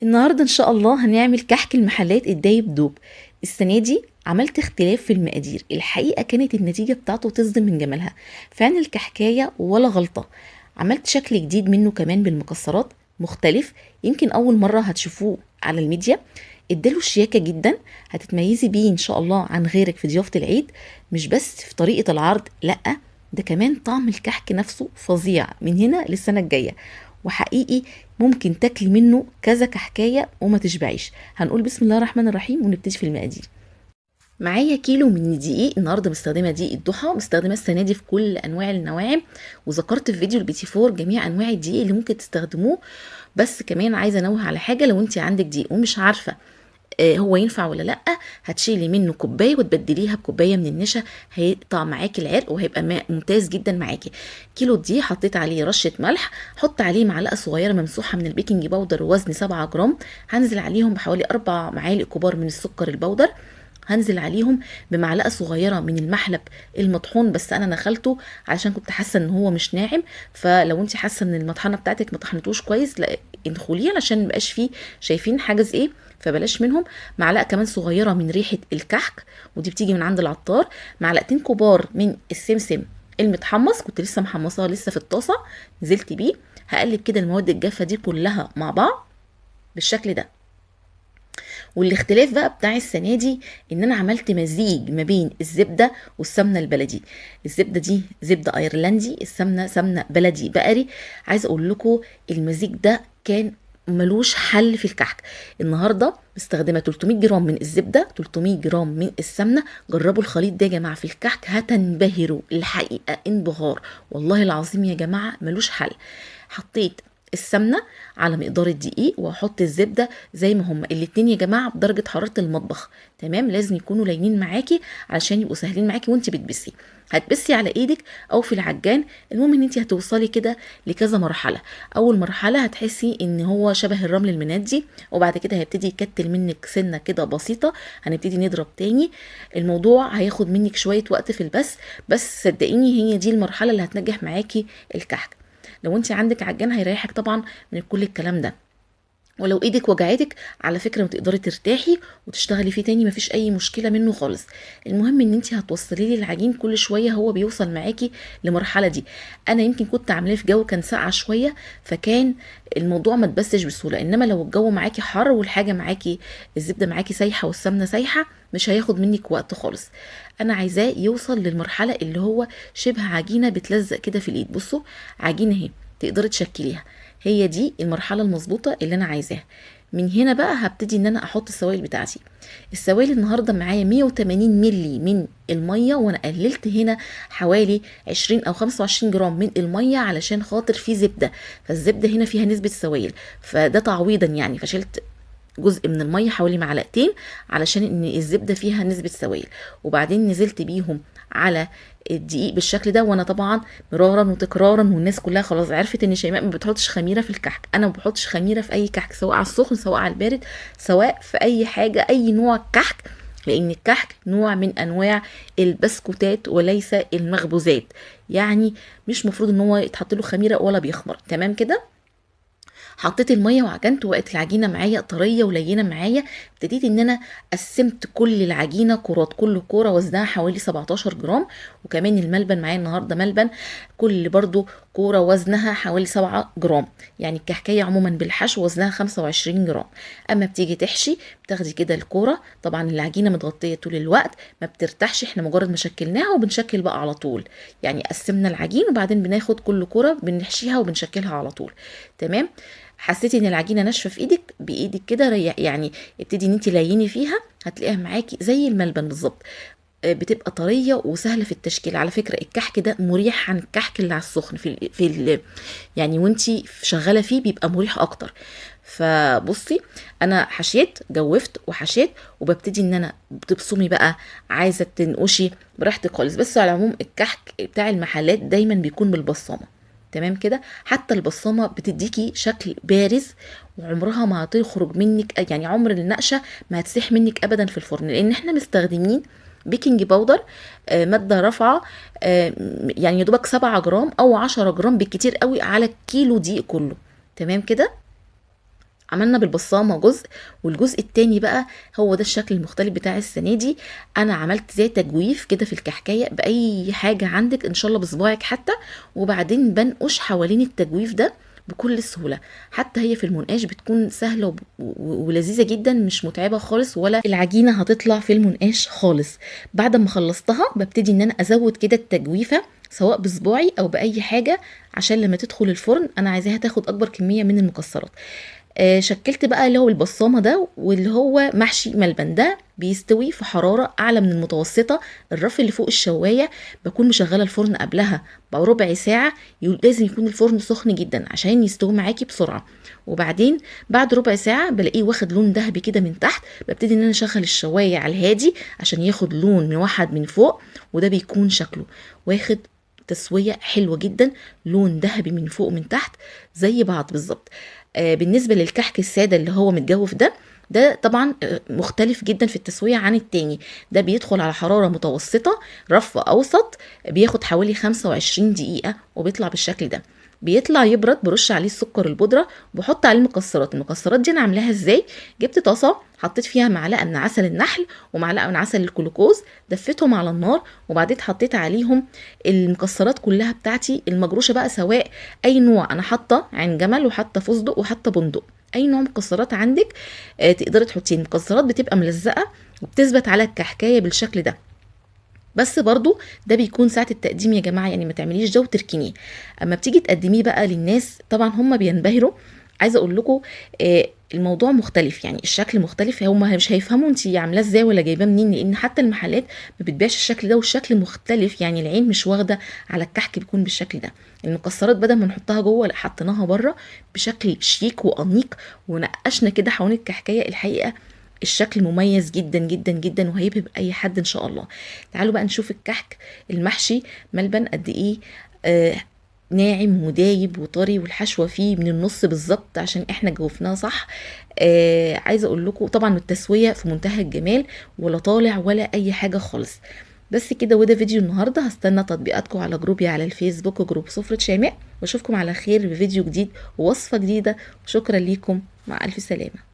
النهارده ان شاء الله هنعمل كحك المحلات الدايب دوب. السنه دي عملت اختلاف في المقادير، الحقيقه كانت النتيجه بتاعته تصدم من جمالها. فعلا الكحكايه ولا غلطه. عملت شكل جديد منه كمان بالمكسرات، مختلف، يمكن اول مره هتشوفوه على الميديا. اداله شياكه جدا، هتتميزي بيه ان شاء الله عن غيرك في ضيافه العيد. مش بس في طريقه العرض، لا، ده كمان طعم الكحك نفسه فظيع من هنا للسنه الجايه. وحقيقي ممكن تاكلي منه كذا كحكايه وما تشبعيش. هنقول بسم الله الرحمن الرحيم ونبتدي في المقادير. معايا كيلو من الدقيق، النهارده مستخدمه دقيق الضحى، مستخدمه السنه دي في كل انواع النواعم. وذكرت في فيديو البيتي فور جميع انواع الدقيق اللي ممكن تستخدموه. بس كمان عايزه انوه على حاجه، لو انت عندك دقيق ومش عارفه هو ينفع ولا لا، هتشيلي منه كوبايه وتبدليها بكوبايه من النشا، هيقطع معاكي العرق وهيبقى ممتاز جدا معاكي. كيلو دي حطيت عليه رشه ملح، حط عليه معلقه صغيره ممسوحه من البيكنج باودر وزن 7 جرام. هنزل عليهم بحوالي 4 معالق كبار من السكر البودر. هنزل عليهم بمعلقه صغيره من المحلب المطحون، بس انا نخلته علشان كنت حاسه ان هو مش ناعم. فلو انت حاسه ان المطحنه بتاعتك ما طحنتوش كويس، لا، ادخليه علشان مبقاش فيه. شايفين حاجز ايه؟ فبلاش منهم. معلقه كمان صغيره من ريحه الكحك، ودي بتيجي من عند العطار. معلقتين كبار من السمسم المتحمص، كنت لسه محمصاه لسه في الطاسه، نزلت بيه. هقلب كده المواد الجافه دي كلها مع بعض بالشكل ده. والاختلاف بقى بتاع السنه دي ان انا عملت مزيج ما بين الزبده والسمنه البلدي. الزبده دي زبده ايرلندي، السمنه سمنه بلدي بقري. عايزه اقول لكم المزيج ده كان ملوش حل في الكحك. النهارده مستخدمه 300 جرام من الزبده، 300 جرام من السمنه. جربوا الخليط ده يا جماعه في الكحك هتنبهروا، الحقيقه انبهار. والله العظيم يا جماعه ملوش حل. حطيت السمنه على مقدار الدقيق، واحط الزبده زي ما هما الاتنين يا جماعه بدرجه حراره المطبخ. تمام، لازم يكونوا لاينين معاكي علشان يبقوا سهلين معاكي وانت بتبسي. هتبسي على ايدك او في العجان. المهم ان انت هتوصلي كده لكذا مرحله. اول مرحله هتحسي ان هو شبه الرمل المندي، وبعد كده هيبتدي يكتل منك سنه كده بسيطه. هنبتدي نضرب تاني. الموضوع هياخد منك شويه وقت في البس، بس صدقيني هي دي المرحله اللي هتنجح معاكي الكحك. لو انت عندك عجان هيريحك طبعا من كل الكلام ده. ولو ايدك وجعتك على فكره وتقدري ترتاحي وتشتغلي فيه تاني، مفيش اي مشكله منه خالص. المهم ان انت هتوصلي لي العجين كل شويه، هو بيوصل معاكي لمرحله دي. انا يمكن كنت عاملاه في جو كان ساقعه شويه، فكان الموضوع ما تبسش بسهوله. انما لو الجو معاكي حر والحاجه معاكي، الزبده معاكي سايحه والسمنه سايحه، مش هياخد منك وقت خالص. انا عايزاه يوصل للمرحله اللي هو شبه عجينه بتلزق كده في الايد. بصوا، عجينه اهي تقدري تشكليها. هي دي المرحله المظبوطه اللي انا عايزاها. من هنا بقى هبتدي ان انا احط السوائل بتاعتي. السوائل النهارده معايا 180 ملي من الميه، وانا قللت هنا حوالي 20 او 25 جرام من الميه علشان خاطر في زبده. فالزبده هنا فيها نسبه سوائل، فده تعويضا يعني. فشلت جزء من الميه حوالي معلقتين علشان ان الزبده فيها نسبه سوائل. وبعدين نزلت بيهم على الدقيق بالشكل ده. وانا طبعا مرارا وتكرارا، والناس كلها خلاص عرفت ان شيماء ما بتحطش خميره في الكحك. انا ما بحطش خميره في اي كحك، سواء على السخن سواء على البارد، سواء في اي حاجه اي نوع كحك. لان الكحك نوع من انواع البسكوتات وليس المخبوزات. يعني مش مفروض ان هو يتحط له خميره ولا بيخمر. تمام كده. حطيت الميه وعجنت، وبقت العجينه معايا طريه ولينه معايا. ابتديت ان انا قسمت كل العجينه كرات، كل كوره وزنها حوالي 17 جرام. وكمان الملبن معايا النهارده ملبن، كل برضو كوره وزنها حوالي 7 جرام. يعني الكحكايه عموما بالحشو وزنها 25 جرام. اما بتيجي تحشي، بتاخدي كده الكوره، طبعا العجينه متغطيه طول الوقت، ما بترتاحش. احنا مجرد ما شكلناها وبنشكل بقى على طول. يعني قسمنا العجين وبعدين بناخد كل كوره بنحشيها وبنشكلها على طول. تمام. حسيتي ان العجينه ناشفه في ايدك، بايدك كده يعني ابتدي ان انت ليني فيها، هتلاقيها معاكي زي الملبن بالظبط. بتبقى طريه وسهله في التشكيل. على فكره الكحك ده مريح عن الكحك اللي على السخن يعني وانتي شغاله فيه بيبقى مريح اكتر. فبصي، انا حشيت جوفت وحشيت، وببتدي ان انا بتبصمي بقى. عايزه تنقشي براحتك خالص، بس على العموم الكحك بتاع المحلات دايما بيكون بالبصامه. تمام كده. حتى البصامه بتديكي شكل بارز، وعمرها ما هتخرج منك، يعني عمر النقشه ما هتسيح منك ابدا في الفرن، لان احنا مستخدمين بيكنج باودر، ماده رافعه. يعني يا دوبك 7 جرام او 10 جرام بالكتير قوي على الكيلو دقيق كله. تمام كده. عملنا بالبصامه جزء، والجزء التاني بقى هو ده الشكل المختلف بتاع السنه دي. انا عملت زي تجويف كده في الكحكايه باي حاجه عندك ان شاء الله بصباعك حتى، وبعدين بنقش حوالين التجويف ده بكل سهوله. حتى هي في المنقاش بتكون سهله ولذيذه جدا، مش متعبه خالص، ولا العجينه هتطلع في المنقاش خالص. بعد ما خلصتها ببتدي ان انا ازود كده التجويفه سواء بصباعي او باي حاجه، عشان لما تدخل الفرن انا عايزاها تاخد اكبر كميه من المكسرات. شكلت بقى اللي هو البصامه ده، واللي هو محشي ملبن ده بيستوي في حراره اعلى من المتوسطه. الرف اللي فوق الشوايه بكون مشغله الفرن قبلها بربع ساعه، لازم يكون الفرن سخن جدا عشان يستوي معاكي بسرعه. وبعدين بعد ربع ساعه بلاقيه واخد لون ذهبي كده من تحت، ببتدي ان انا اشغل الشوايه على الهادي عشان ياخد لون موحد من فوق، وده بيكون شكله واخد تسويه حلوه جدا، لون ذهبي من فوق ومن تحت زي بعض بالظبط. بالنسبه للكحك الساده اللي هو متجوف ده طبعا مختلف جدا في التسويه عن التاني. ده بيدخل على حراره متوسطه، رف اوسط، بياخد حوالي 25 دقيقه وبيطلع بالشكل ده. بيطلع يبرد، برش عليه السكر البودره وبحط عليه المكسرات دي انا عاملاها ازاي. جبت طاسه، حطيت فيها معلقه من عسل النحل ومعلقه من عسل الجلوكوز، دفيتهم على النار، وبعدين حطيت عليهم المكسرات كلها بتاعتي المجروشه بقى، سواء اي نوع. انا حاطه عين جمل وحاطه فستق وحاطه بندق، اي نوع مكسرات عندك تقدري تحطيه. المكسرات بتبقى ملزقه وبتثبت على الكحكايه بالشكل ده. بس برضو ده بيكون ساعة التقديم يا جماعة، يعني ما تعمليش ده وتركنيه. اما بتيجي تقدميه بقى للناس طبعا هم بينبهروا. عايزه اقول لكم الموضوع مختلف، يعني الشكل مختلف، هم مش هيفهموا انت عاملاه ازاي ولا جايباه منين، لان حتى المحلات ما بتبيعش الشكل ده، والشكل مختلف، يعني العين مش واخده على الكحك بيكون بالشكل ده. المكسرات بدل ما نحطها جوه لا حطيناها بره بشكل شيك وانيق، ونقشنا كده حوالين الكحكايه. الحقيقه الشكل مميز جدا جدا جدا، وهيبهر اي حد ان شاء الله. تعالوا بقى نشوف الكحك المحشي ملبن قد ايه ناعم ودايب وطري، والحشوه فيه من النص بالظبط عشان احنا جوفناه صح. عايزه اقول لكم طبعا التسويه في منتهى الجمال، ولا طالع ولا اي حاجه خالص. بس كده، وده فيديو النهارده. هستنى تطبيقاتكم على جروبي على الفيسبوك، جروب سفرة شيماء، واشوفكم على خير بفيديو جديد ووصفه جديده. وشكرا ليكم، مع الف سلامه.